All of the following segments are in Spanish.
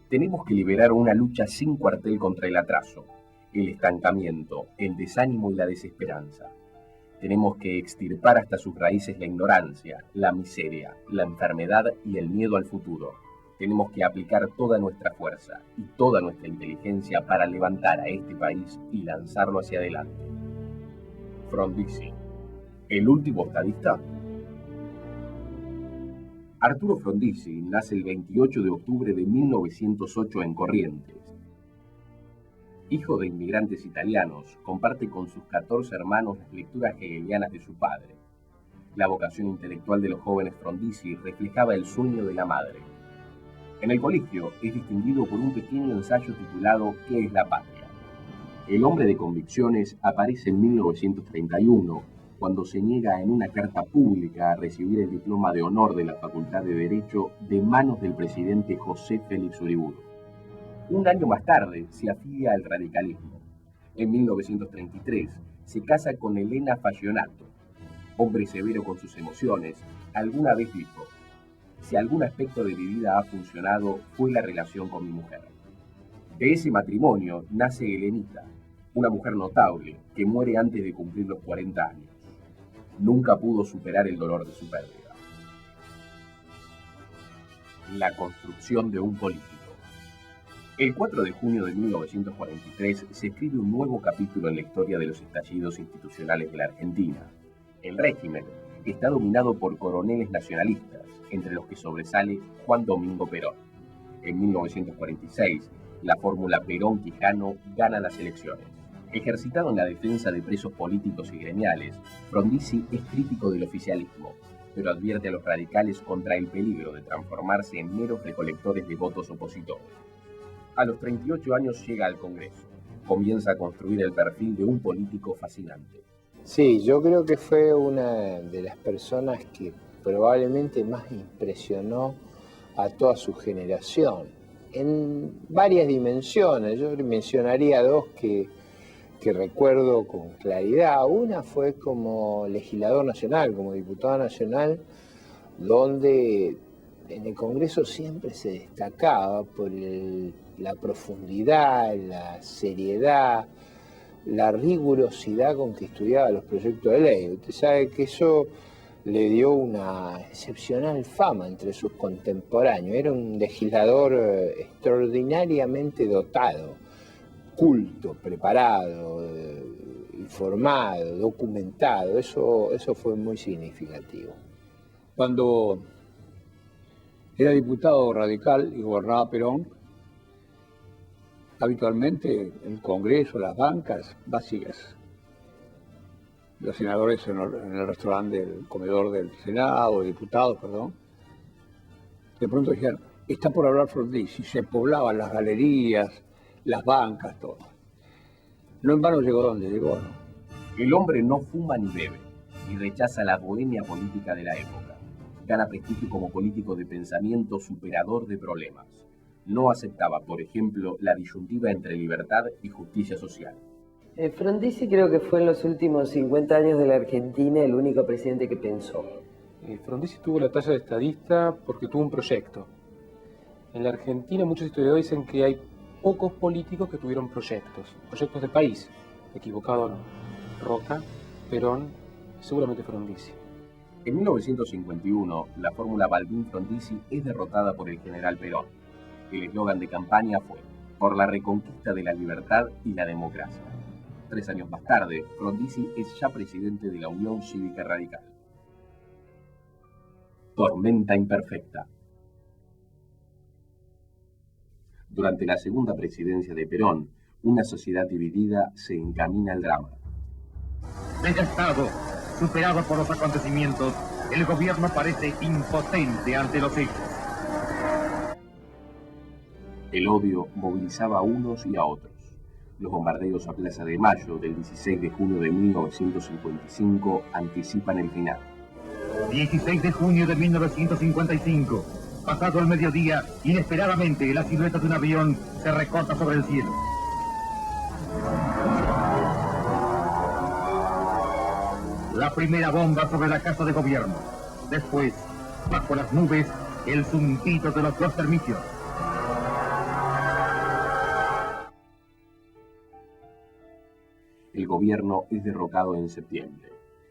Tenemos que liberar una lucha sin cuartel contra el atraso, el estancamiento, el desánimo y la desesperanza. Tenemos que extirpar hasta sus raíces la ignorancia, la miseria, la enfermedad y el miedo al futuro. Tenemos que aplicar toda nuestra fuerza y toda nuestra inteligencia para levantar a este país y lanzarlo hacia adelante. Frondizi, ¿el último estadista? Arturo Frondizi nace el 28 de octubre de 1908 en Corrientes. Hijo de inmigrantes italianos, comparte con sus 14 hermanos las lecturas hegelianas de su padre. La vocación intelectual de los jóvenes Frondizi reflejaba el sueño de la madre. En el colegio es distinguido por un pequeño ensayo titulado ¿Qué es la patria? El hombre de convicciones aparece en 1931, cuando se niega en una carta pública a recibir el diploma de honor de la Facultad de Derecho de manos del presidente José Félix Uriburu. Un año más tarde se afilia al radicalismo. En 1933 se casa con Elena Fagionato. Hombre severo con sus emociones, alguna vez dijo: si algún aspecto de mi vida ha funcionado, fue la relación con mi mujer. De ese matrimonio nace Elenita, una mujer notable que muere antes de cumplir los 40 años. Nunca pudo superar el dolor de su pérdida. La construcción de un político. El 4 de junio de 1943 se escribe un nuevo capítulo en la historia de los estallidos institucionales de la Argentina. El régimen está dominado por coroneles nacionalistas, entre los que sobresale Juan Domingo Perón. En 1946, la fórmula Perón-Quijano gana las elecciones. Ejercitado en la defensa de presos políticos y gremiales, Frondizi es crítico del oficialismo, pero advierte a los radicales contra el peligro de transformarse en meros recolectores de votos opositores. A los 38 años llega al Congreso. Comienza a construir el perfil de un político fascinante. Sí, yo creo que fue una de las personas que probablemente más impresionó a toda su generación, en varias dimensiones. Yo mencionaría dos que recuerdo con claridad. Una fue como legislador nacional, como diputado nacional, donde en el Congreso siempre se destacaba por la profundidad, la seriedad, la rigurosidad con que estudiaba los proyectos de ley. Usted sabe que eso le dio una excepcional fama entre sus contemporáneos. Era un legislador extraordinariamente dotado, culto, preparado, informado, documentado. Eso fue muy significativo. Cuando era diputado radical y gobernaba Perón, habitualmente el Congreso, las bancas vacías. Los senadores en el restaurante del comedor del Senado, diputados, perdón, de pronto dijeron, está por hablar Frondizi, y se poblaban las galerías, las bancas, todo. No en vano llegó donde llegó, ¿no? El hombre no fuma ni bebe, y rechaza la bohemia política de la época. Gana prestigio como político de pensamiento superador de problemas. No aceptaba, por ejemplo, la disyuntiva entre libertad y justicia social. Frondizi creo que fue en los últimos 50 años de la Argentina el único presidente que pensó. Frondizi tuvo la talla de estadista porque tuvo un proyecto. En la Argentina muchos historiadores dicen que hay pocos políticos que tuvieron proyectos de país. Equivocado no. Roca, Perón, seguramente Frondizi. En 1951, la fórmula Balbín-Frondizi es derrotada por el general Perón. El eslogan de campaña fue por la reconquista de la libertad y la democracia. 3 años más tarde, Frondizi es ya presidente de la Unión Cívica Radical. Tormenta imperfecta. Durante la segunda presidencia de Perón, una sociedad dividida se encamina al drama. Desgastado, superado por los acontecimientos, el gobierno parece impotente ante los hechos. El odio movilizaba a unos y a otros. Los bombardeos a Plaza de Mayo del 16 de junio de 1955 anticipan el final. 16 de junio de 1955. Pasado el mediodía, inesperadamente la silueta de un avión se recorta sobre el cielo. La primera bomba sobre la Casa de Gobierno. Después, bajo las nubes, el zumbido de los dos termicios. El gobierno es derrocado en septiembre.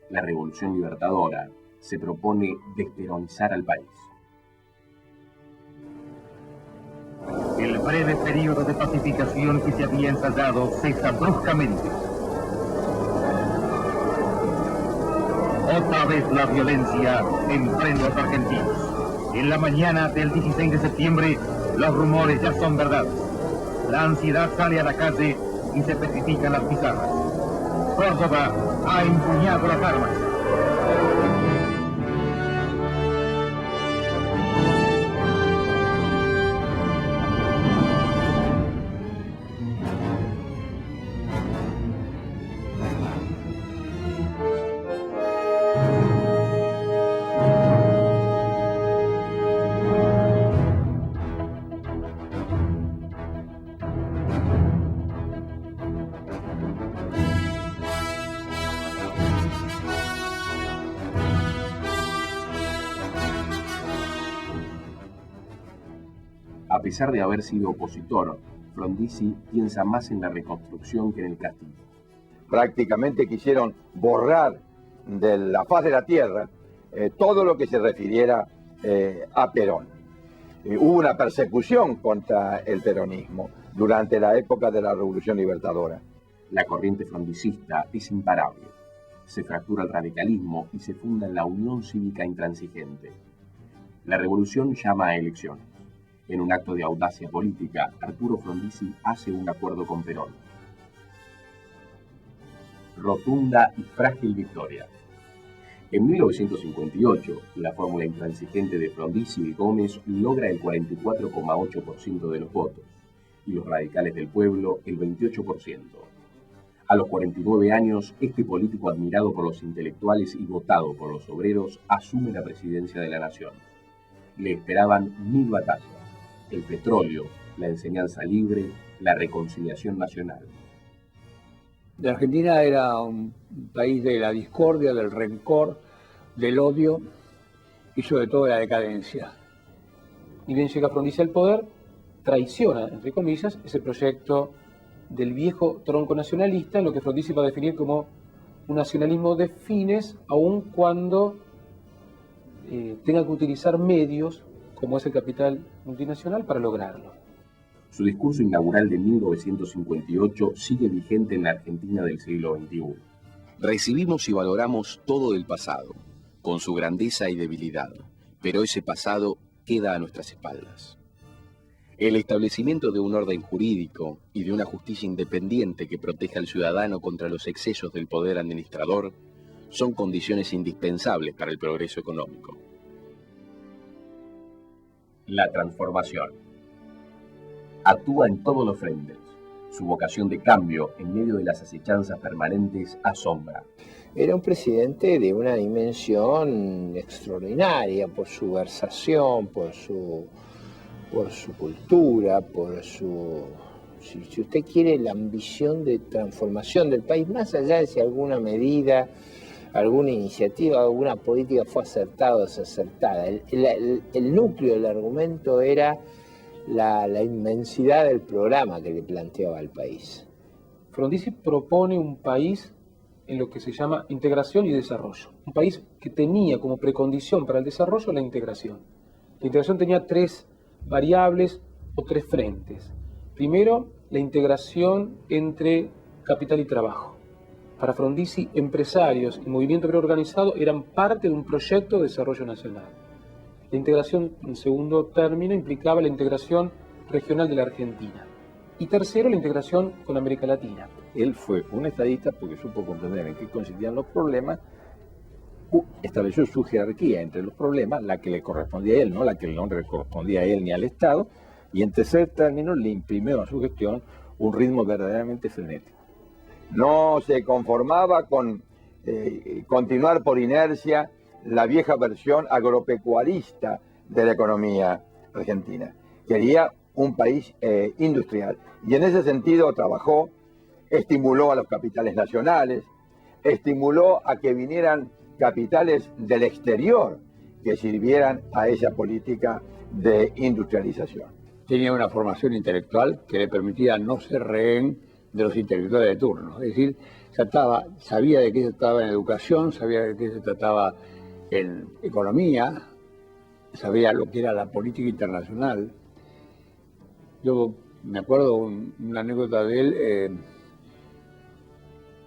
La Revolución Libertadora se propone desperonizar al país. El breve periodo de pacificación que se había ensayado cesa bruscamente. Otra vez la violencia enfrenta a los argentinos. En la mañana del 16 de septiembre, los rumores ya son verdad. La ansiedad sale a la calle y se petrifican las pizarras. Córdoba ha empuñado las armas. A pesar de haber sido opositor, Frondizi piensa más en la reconstrucción que en el castigo. Prácticamente quisieron borrar de la faz de la tierra todo lo que se refiriera a Perón. Hubo una persecución contra el peronismo durante la época de la Revolución Libertadora. La corriente frondicista es imparable. Se fractura el radicalismo y se funda en la Unión Cívica Intransigente. La revolución llama a elecciones. En un acto de audacia política, Arturo Frondizi hace un acuerdo con Perón. Rotunda y frágil victoria. En 1958, la fórmula intransigente de Frondizi y Gómez logra el 44,8% de los votos y los radicales del pueblo el 28%. A los 49 años, este político admirado por los intelectuales y votado por los obreros asume la presidencia de la nación. Le esperaban 1000 batallas: el petróleo, la enseñanza libre, la reconciliación nacional. La Argentina era un país de la discordia, del rencor, del odio y sobre todo de la decadencia. Y bien llega Frondizi al poder, traiciona, entre comillas, ese proyecto del viejo tronco nacionalista, en lo que Frondizi va a definir como un nacionalismo de fines, aun cuando tenga que utilizar medios, como es el capital multinacional, para lograrlo. Su discurso inaugural de 1958 sigue vigente en la Argentina del siglo XXI. Recibimos y valoramos todo el pasado, con su grandeza y debilidad, pero ese pasado queda a nuestras espaldas. El establecimiento de un orden jurídico y de una justicia independiente que proteja al ciudadano contra los excesos del poder administrador son condiciones indispensables para el progreso económico. La transformación. Actúa en todos los frentes. Su vocación de cambio, en medio de las acechanzas permanentes, asombra. Era un presidente de una dimensión extraordinaria por su versación, por su cultura, por su, si usted quiere, la ambición de transformación del país, más allá de si alguna medida, alguna iniciativa, alguna política fue acertada o desacertada. El núcleo del argumento era la inmensidad del programa que le planteaba al país. Frondizi propone un país en lo que se llama integración y desarrollo. Un país que tenía como precondición para el desarrollo la integración. La integración tenía 3 variables o 3 frentes. Primero, la integración entre capital y trabajo. Para Frondizi, empresarios y movimiento obrero organizado eran parte de un proyecto de desarrollo nacional. La integración, en segundo término, implicaba la integración regional de la Argentina. Y tercero, la integración con América Latina. Él fue un estadista porque supo comprender en qué consistían los problemas, estableció su jerarquía entre los problemas, la que le correspondía a él, no la que no le correspondía a él ni al Estado, y en tercer término le imprimió a su gestión un ritmo verdaderamente frenético. No se conformaba con continuar por inercia la vieja versión agropecuarista de la economía argentina. Quería un país industrial y en ese sentido trabajó, estimuló a los capitales nacionales, estimuló a que vinieran capitales del exterior que sirvieran a esa política de industrialización. Tenía una formación intelectual que le permitía no ser rehén de los intelectuales de turno, es decir, sabía de qué se trataba en educación, sabía de qué se trataba en economía, sabía lo que era la política internacional. Yo me acuerdo una anécdota de él,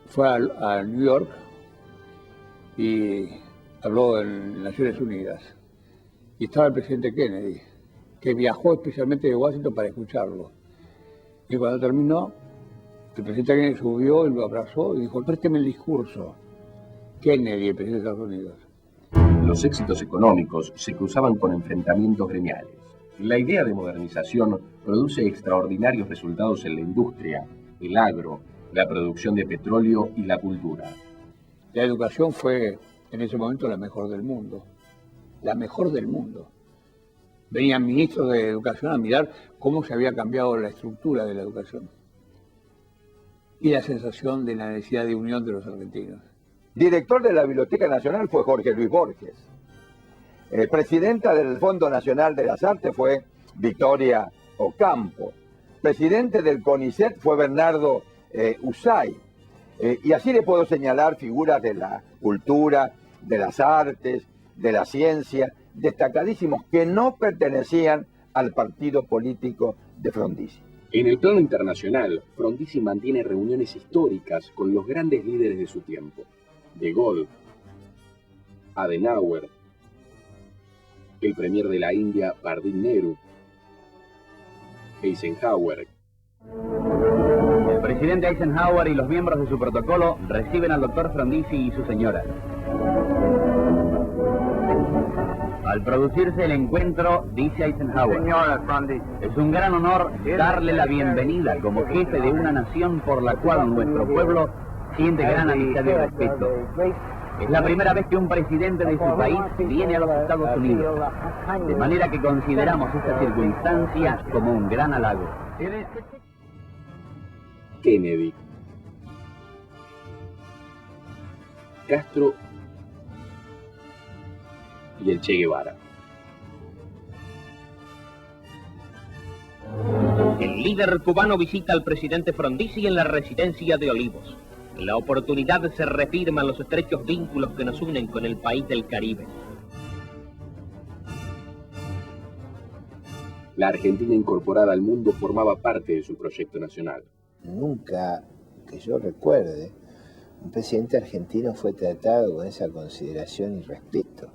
fue a New York y habló en Naciones Unidas. Y estaba el presidente Kennedy, que viajó especialmente de Washington para escucharlo. Y cuando terminó, el presidente Kennedy subió y lo abrazó y dijo: présteme el discurso. Kennedy, el presidente de Estados Unidos. Los éxitos económicos se cruzaban con enfrentamientos gremiales. La idea de modernización produce extraordinarios resultados en la industria, el agro, la producción de petróleo y la cultura. La educación fue en ese momento la mejor del mundo. La mejor del mundo. Venían ministros de educación a mirar cómo se había cambiado la estructura de la educación. Y la sensación de la necesidad de unión de los argentinos. Director de la Biblioteca Nacional fue Jorge Luis Borges. Presidenta del Fondo Nacional de las Artes fue Victoria Ocampo. Presidente del CONICET fue Bernardo Usay. Y así le puedo señalar figuras de la cultura, de las artes, de la ciencia, destacadísimos que no pertenecían al partido político de Frondizi. En el plano internacional, Frondizi mantiene reuniones históricas con los grandes líderes de su tiempo. De Gaulle, Adenauer, el premier de la India, Pandit Nehru, Eisenhower. El presidente Eisenhower y los miembros de su protocolo reciben al doctor Frondizi y su señora. Al producirse el encuentro, dice Eisenhower: señora Frondizi, es un gran honor darle la bienvenida como jefe de una nación por la cual nuestro pueblo siente gran amistad y respeto. Es la primera vez que un presidente de su país viene a los Estados Unidos, de manera que consideramos esta circunstancia como un gran halago. Kennedy, Castro y el Che Guevara. El líder cubano visita al presidente Frondizi en la residencia de Olivos. La oportunidad se reafirma en los estrechos vínculos que nos unen con el país del Caribe. La Argentina incorporada al mundo formaba parte de su proyecto nacional. Nunca, que yo recuerde, un presidente argentino fue tratado con esa consideración y respeto.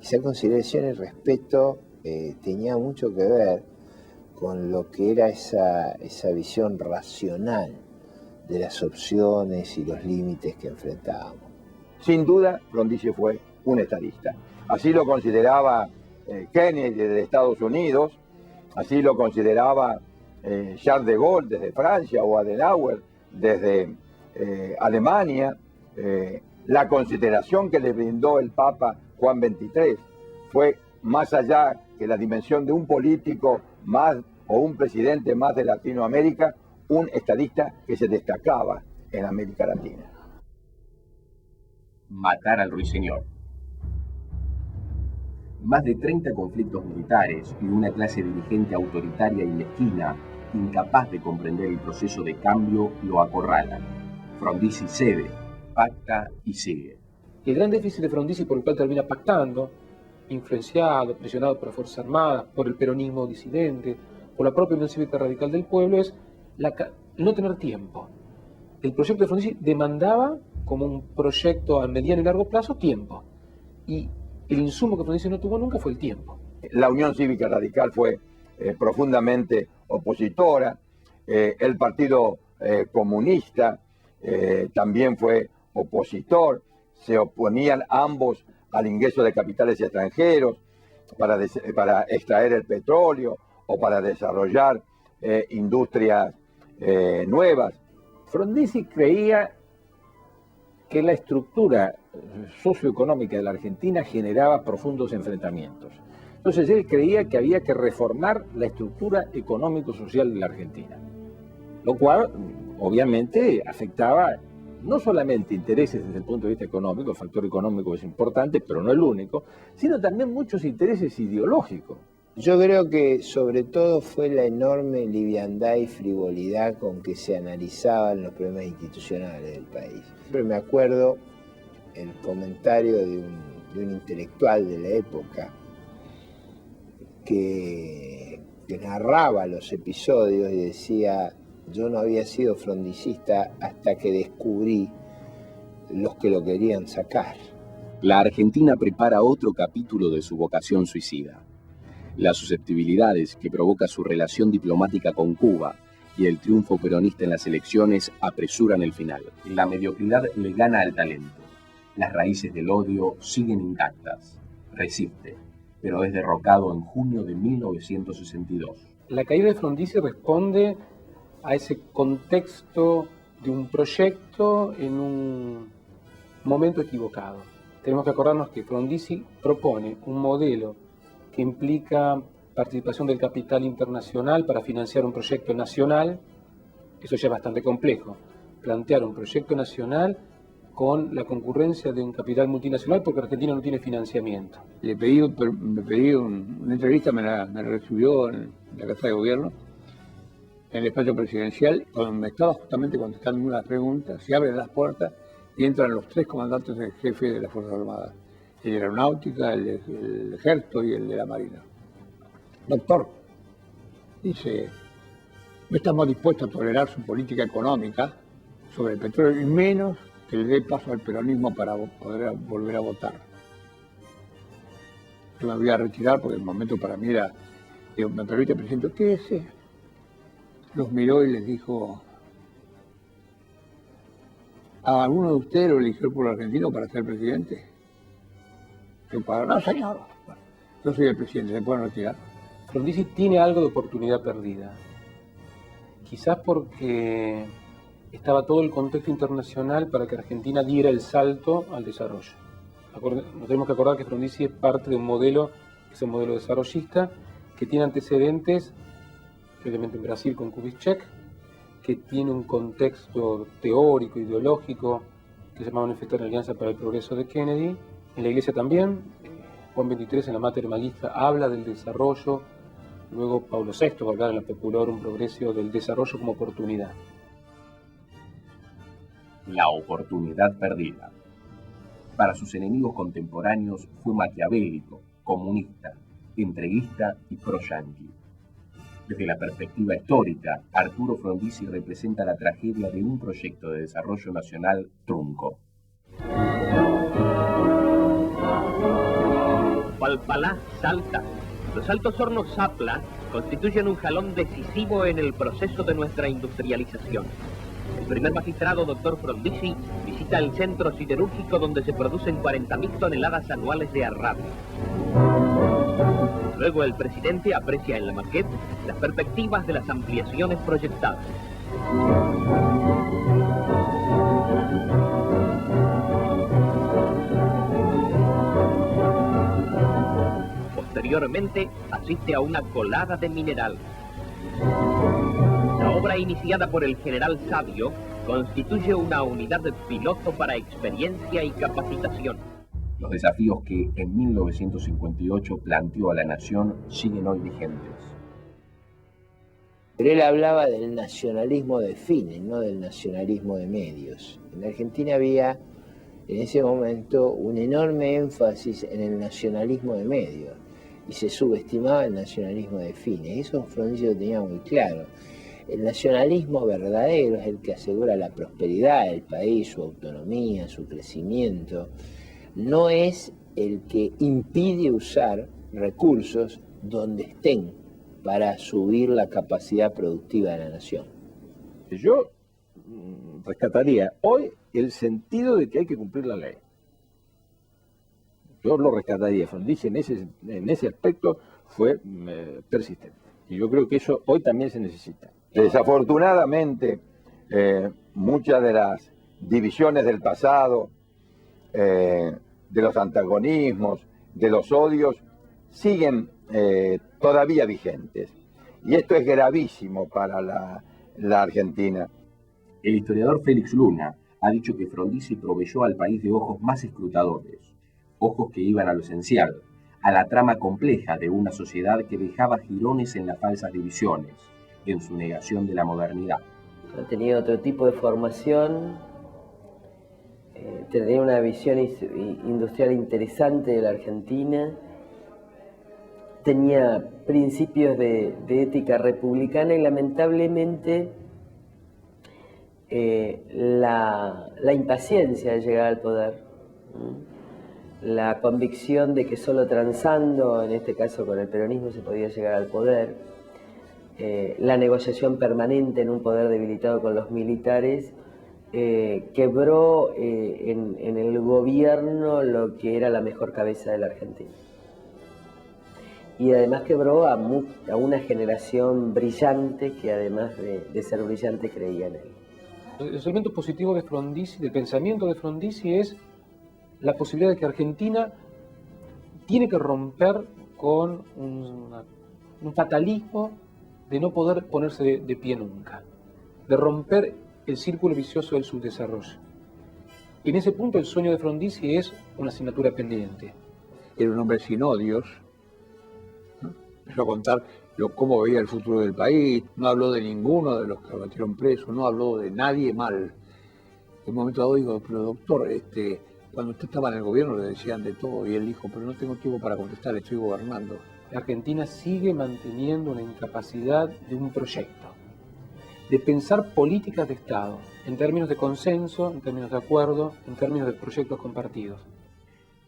Esa consideración y respeto tenía mucho que ver con lo que era esa visión racional de las opciones y los límites que enfrentábamos. Sin duda, Frondizi fue un estadista. Así lo consideraba Kennedy de Estados Unidos, así lo consideraba Charles de Gaulle desde Francia o Adenauer desde Alemania. La consideración que le brindó el Papa Juan XXIII fue más allá que la dimensión de un político más o un presidente más de Latinoamérica, un estadista que se destacaba en América Latina. Matar al ruiseñor. Más de 30 conflictos militares y una clase dirigente autoritaria y mezquina, incapaz de comprender el proceso de cambio, lo acorralan. Frondizi cede, pacta y sigue. Y el gran déficit de Frondizi por el cual termina pactando, influenciado, presionado por las Fuerzas Armadas, por el peronismo disidente, por la propia Unión Cívica Radical del Pueblo, es no tener tiempo. El proyecto de Frondizi demandaba, como un proyecto a mediano y largo plazo, tiempo. Y el insumo que Frondizi no tuvo nunca fue el tiempo. La Unión Cívica Radical fue profundamente opositora. El Partido Comunista también fue opositor. Se oponían ambos al ingreso de capitales extranjeros para extraer el petróleo o para desarrollar industrias nuevas. Frondizi creía que la estructura socioeconómica de la Argentina generaba profundos enfrentamientos. Entonces él creía que había que reformar la estructura económico-social de la Argentina, lo cual obviamente afectaba no solamente intereses desde el punto de vista económico, el factor económico es importante, pero no el único, sino también muchos intereses ideológicos. Yo creo que sobre todo fue la enorme liviandad y frivolidad con que se analizaban los problemas institucionales del país. Siempre me acuerdo el comentario de un intelectual de la época que narraba los episodios y decía: yo no había sido frondicista hasta que descubrí los que lo querían sacar. La Argentina prepara otro capítulo de su vocación suicida. Las susceptibilidades que provoca su relación diplomática con Cuba y el triunfo peronista en las elecciones apresuran el final. La mediocridad le gana al talento. Las raíces del odio siguen intactas. Resiste, pero es derrocado en junio de 1962. La caída de Frondizi responde a ese contexto de un proyecto en un momento equivocado. Tenemos que acordarnos que Frondizi propone un modelo que implica participación del capital internacional para financiar un proyecto nacional. Eso ya es bastante complejo. Plantear un proyecto nacional con la concurrencia de un capital multinacional porque Argentina no tiene financiamiento. Le pedí una entrevista, me la recibió en la Casa de Gobierno, en el despacho presidencial, cuando me estaba justamente contestando unas preguntas, se abren las puertas y entran los 3 comandantes en jefe de las Fuerzas Armadas: el de la Aeronáutica, el Ejército y el de la Marina. Doctor, dice, no estamos dispuestos a tolerar su política económica sobre el petróleo, y menos que le dé paso al peronismo para poder volver a votar. Yo me voy a retirar porque el momento para mí era, digo, me permite, presidente, ¿qué es ese? Los miró y les dijo: ¿a alguno de ustedes lo eligió el pueblo argentino para ser presidente? Yo para, no, señor, yo soy el presidente, ¿se pueden retirar? Frondizi tiene algo de oportunidad perdida. Quizás porque estaba todo el contexto internacional para que Argentina diera el salto al desarrollo. Nos tenemos que acordar que Frondizi es parte de un modelo, que es un modelo desarrollista, que tiene antecedentes, previamente en Brasil con Kubitschek, que tiene un contexto teórico, ideológico, que se llama Manifiesto de la Alianza para el Progreso de Kennedy. En la Iglesia también, Juan XXIII en la Mater Magista habla del desarrollo, luego Pablo VI va a hablar en la Populorum Progressio del desarrollo como oportunidad. La oportunidad perdida. Para sus enemigos contemporáneos fue maquiavélico, comunista, entreguista y pro-yanqui. Desde la perspectiva histórica, Arturo Frondizi representa la tragedia de un proyecto de desarrollo nacional trunco. Palpalá, Salta. Los Altos Hornos Zapla constituyen un jalón decisivo en el proceso de nuestra industrialización. El primer magistrado, doctor Frondizi, visita el centro siderúrgico donde se producen 40.000 toneladas anuales de arrabio. Luego el presidente aprecia en la maquette las perspectivas de las ampliaciones proyectadas. Posteriormente asiste a una colada de mineral. La obra iniciada por el general Sabio constituye una unidad de piloto para experiencia y capacitación. Los desafíos que en 1958 planteó a la nación siguen hoy vigentes. Pero él hablaba del nacionalismo de fines, no del nacionalismo de medios. En Argentina había en ese momento un enorme énfasis en el nacionalismo de medios y se subestimaba el nacionalismo de fines. Eso Frondizi lo tenía muy claro. El nacionalismo verdadero es el que asegura la prosperidad del país, su autonomía, su crecimiento. No es el que impide usar recursos donde estén para subir la capacidad productiva de la nación. Yo rescataría hoy el sentido de que hay que cumplir la ley. Yo lo rescataría. Frondizi en ese aspecto fue persistente. Y yo creo que eso hoy también se necesita. Desafortunadamente, muchas de las divisiones del pasado, de los antagonismos, de los odios, siguen todavía vigentes. Y esto es gravísimo para la Argentina. El historiador Félix Luna ha dicho que Frondizi proveyó al país de ojos más escrutadores, ojos que iban a lo esencial, a la trama compleja de una sociedad que dejaba jirones en las falsas divisiones, en su negación de la modernidad. Tenía otro tipo de formación, tenía una visión industrial interesante de la Argentina, tenía principios de ética republicana y lamentablemente la impaciencia de llegar al poder, la convicción de que solo transando, en este caso con el peronismo, se podía llegar al poder, la negociación permanente en un poder debilitado con los militares, quebró en el gobierno lo que era la mejor cabeza de la Argentina. Y además quebró a una generación brillante que además de ser brillante creía en él. Los elementos positivos de Frondizi, del pensamiento de Frondizi, es la posibilidad de que Argentina tiene que romper con un fatalismo de no poder ponerse de pie nunca, de romper el círculo vicioso del subdesarrollo. Y en ese punto el sueño de Frondizi es una asignatura pendiente. Era un hombre sin odios, ¿no? Empezó a contar cómo veía el futuro del país, no habló de ninguno de los que lo metieron preso, no habló de nadie mal. En un momento dado digo, pero doctor, cuando usted estaba en el gobierno le decían de todo, y él dijo, pero no tengo tiempo para contestar, estoy gobernando. La Argentina sigue manteniendo una incapacidad de un proyecto, de pensar políticas de Estado, en términos de consenso, en términos de acuerdo, en términos de proyectos compartidos.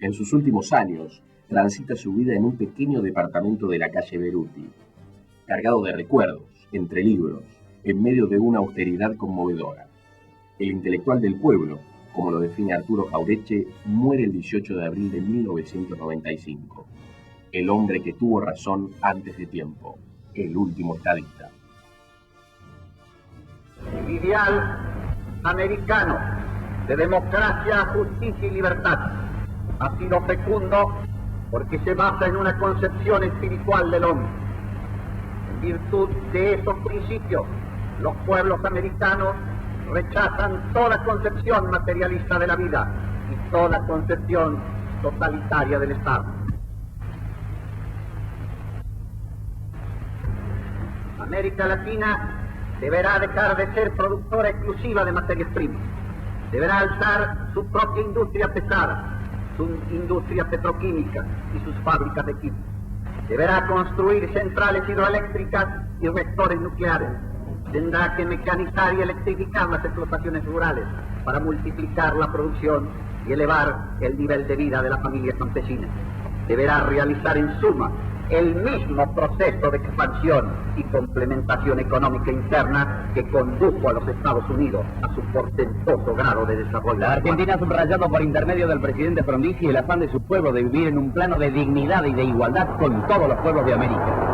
En sus últimos años, transita su vida en un pequeño departamento de la calle Beruti, cargado de recuerdos, entre libros, en medio de una austeridad conmovedora. El intelectual del pueblo, como lo define Arturo Jauretche, muere el 18 de abril de 1995. El hombre que tuvo razón antes de tiempo, el último estadista. El ideal americano de democracia, justicia y libertad ha sido fecundo porque se basa en una concepción espiritual del hombre. En virtud de esos principios, los pueblos americanos rechazan toda concepción materialista de la vida y toda concepción totalitaria del Estado. América Latina deberá dejar de ser productora exclusiva de materias primas. Deberá alzar su propia industria pesada, su industria petroquímica y sus fábricas de químicos. Deberá construir centrales hidroeléctricas y reactores nucleares. Tendrá que mecanizar y electrificar las explotaciones rurales para multiplicar la producción y elevar el nivel de vida de la familia campesina. Deberá realizar en suma el mismo proceso de expansión y complementación económica interna que condujo a los Estados Unidos a su portentoso grado de desarrollo. La Argentina ha subrayado por intermedio del presidente Frondizi el afán de su pueblo de vivir en un plano de dignidad y de igualdad con todos los pueblos de América.